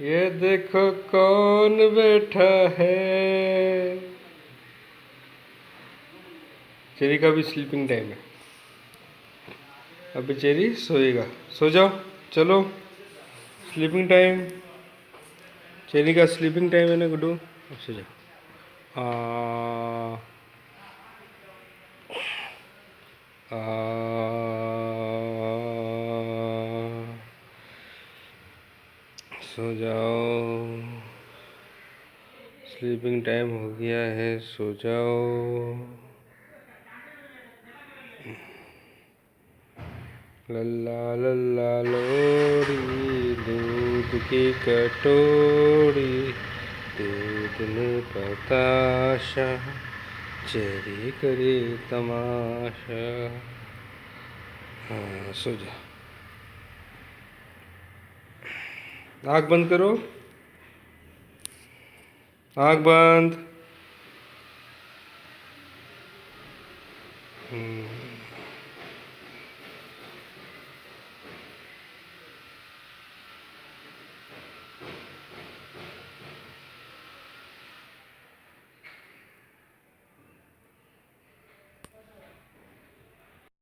ये देखो कौन बैठा है। चेरी का भी स्लीपिंग टाइम है। अभी चेरी सोएगा। सो जाओ, चलो स्लीपिंग टाइम। चेरी का स्लीपिंग टाइम है ना गुड्डू। अब सो जाओ। आ, आ, सो जाओ, स्लीपिंग टाइम हो गया है, सो जाओ। लल्ला लल्ला लोरी, दूध की कटोरी, दूध में बताशा, चेरी करे तमाशा। हाँ सो जा। आँख बंद करो, आँख बंद।